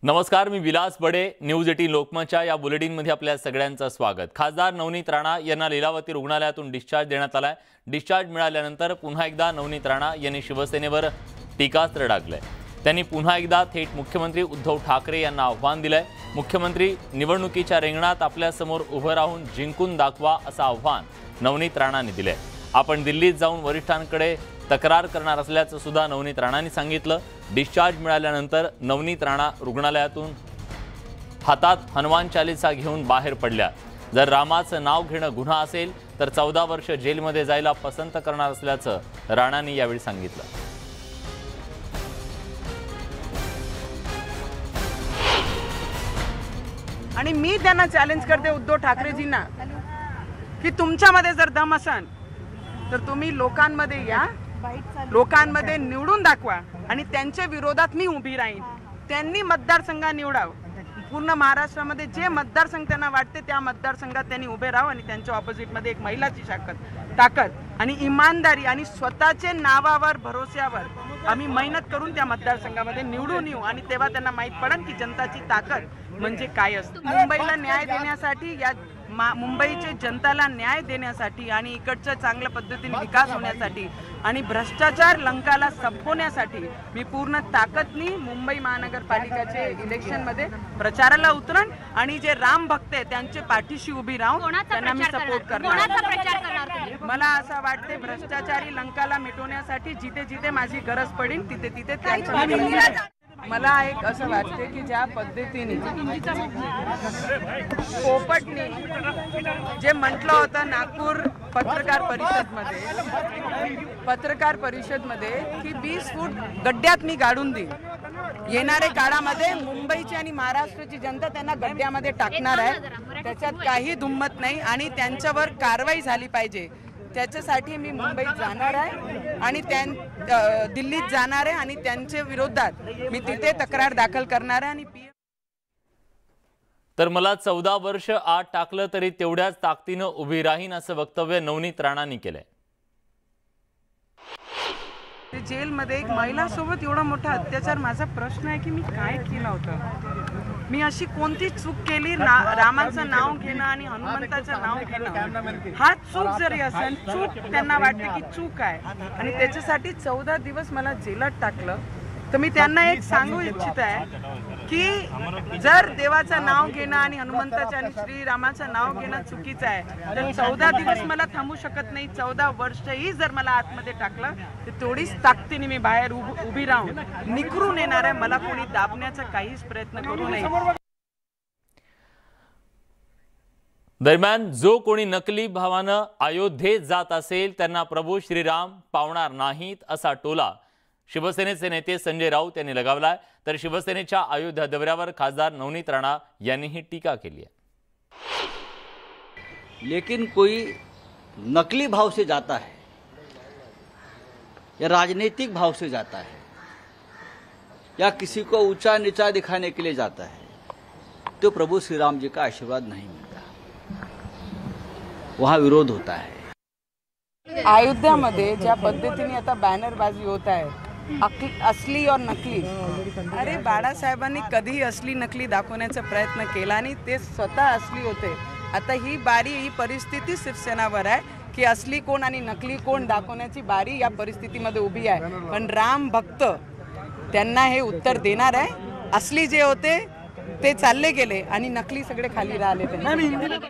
नमस्कार, मी विलास बडे. न्यूज 18 लोकमतच्या या बुलेटिनमध्ये आपल्या सगळ्यांचं स्वागत. खासदार नवनीत राणा यांना लीलावती रुग्णालयातून डिस्चार्ज देण्यात आलाय. डिस्चार्ज मिळाल्यानंतर पुन्हा एकदा नवनीत राणा यांनी शिवसेनेवर टीकास्त्र डागलंय. त्यांनी पुन्हा एकदा थेट मुख्यमंत्री उद्धव ठाकरे यांना आव्हान दिलंय. मुख्यमंत्री निवडणुकीच्या रिंगणात आपल्यासमोर उभं राहून जिंकून दाखवा असं आव्हान नवनीत राणांनी दिलंय. आपण दिल्लीत जाऊन वरिष्ठांकडे तक्रार करणार असल्याचं सुद्धा नवनीत राणांनी सांगितलं. डिस्चार्ज मिळाल्यानंतर नवनीत राणा रुग्णालयातून हातात हनुमान चालीसा घेऊन बाहेर पडल्या. जर रामाचं नाव घेणं गुन्हा असेल तर 14 वर्ष जेलमध्ये जायला पसंत करणार असल्याचं राणांनी यावेळी सांगितलं. आणि मी त्यांना चॅलेंज करते उद्धव ठाकरेजींना की तुमच्यामध्ये जर दम असेल तर तुम्ही लोकांमध्ये या, लोकांमध्ये निवडून दाखवा आणि त्यांच्या विरोधात मी उभी राहीन. त्यांनी मतदारसंघ निवडावं. पूर्ण महाराष्ट्रामध्ये जे मतदारसंघ त्यांना वाटते त्या मतदारसंघात त्यांनी उभे राहावं आणि त्यांच्या ऑपोजिटमध्ये एक महिलाची ताकद आणि इमानदारी आणि स्वतःचे नावावर भरोश्यावर आम्ही मेहनत करून त्या मतदारसंघामध्ये निवडून येऊ आणि तेव्हा त्यांना माहीत पडेल की जनताची ताकद म्हणजे काय असते. मुंबईला न्याय देण्यासाठी, या मुंबईच्या जनताला न्याय देण्यासाठी आणि इकडच्या चांगल्या पद्धतीने विकास होण्यासाठी आणि भ्रष्टाचार लंकाला संपवण्यासाठी मी पूर्ण ताकदनी मुंबई महानगरपालिकेचे इलेक्शनमध्ये प्रचाराला उतरण आणि जे राम भक्त आहे त्यांचे पाठीशी उभी राहून त्यांना मी सपोर्ट करणार. मला असं वाटते भ्रष्टाचारी लंकाला मिटवण्यासाठी जिथे जिथे माझी गरज पडेल तिथे तिथे त्यांच्या मला एक असं वाटते की ज्या पद्धतीने पोपटने जे म्हटलं होतं नागपूर पत्रकार परिषदमध्ये की 20 फूट गड्ड्यात मी गाडून देईन. येणाऱ्या काळामध्ये मुंबईची आणि महाराष्ट्राची जनता त्यांना गड्ड्यामध्ये टाकणार आहे. त्याच्यात काही दुम्मत नाही आणि त्यांच्यावर कारवाई झाली पाहिजे. त्याच्यासाठी मी मुंबईत जाणार आहे आणि दिल्लीत जाणार आहे आणि त्यांच्या विरोधात मी तिथे तक्रार दाखल करणार आहे. आणि तर मला 14 वर्ष आत टाकलं तरी तेवढ्याच ताकदीनं उभी राहीन असं वक्तव्य नवनीत राणांनी केलंय. जेलमध्ये एक महिलासोबत एवढा मोठा अत्याचार, माझा प्रश्न आहे की मी काय केलं होतं. मी अशी कोणती चूक केली? रामाचं नाव घेणं आणि हनुमंताचं नाव घेणं हा चूक जरी असेल, चूक त्यांना वाटते की चूक आहे आणि त्याच्यासाठी 14 दिवस मला जेलात टाकलं. तर मी त्यांना एक सांगू इच्छित आहे की जर देवाचं नाव घेणं आणि हनुमंताचं आणि श्रीरामाचं नाव घेणं चुकीचं आहे तर 14 दिवस मला थांबू शकत नाही. 14 वर्षही जर मला आतमध्ये टाकलं तर तेवढीच ताकदीने मी बाहेर उभी राहून निखरून येणार आहे. मला कोणी दाबण्याचा काहीच प्रयत्न करू नये. दरम्यान जो कोणी नकली भावानं अयोध्येत जात असेल त्यांना प्रभू श्रीराम पावणार नाहीत असा टोला शिवसेनेचे नेते संजय राऊत यांनी लगावलाय. तर शिवसेनेच्या अयोध्या दौऱ्यावर खासदार नवनीत राणा यांनीही टीका केली आहे. लेकिन कोई नकली भाव से जाता है या राजनीतिक भाव से जाता है या किसी को ऊंचा नीचा दिखाने के लिए जाता है तो प्रभु श्री राम जी का आशीर्वाद नहीं मिलता, वहां विरोध होता है. अयोध्यामध्ये ज्या पद्धतीने आता बॅनरबाजी होत आहे, असली और नकली, अरे बाळासाहेबांनी कधी असली नकली दाखवण्याचा प्रयत्न केला आणि ते स्वतः असली होते. आता ही परिस्थिती शिवसेनावर आहे की असली कोण आणि नकली कोण दाखवण्याची बारी या परिस्थितीमध्ये उभी आहे. पण राम भक्त त्यांना हे उत्तर देणार आहे. असली जे होते ते चालले गेले आणि नकली सगळे खाली राहिले.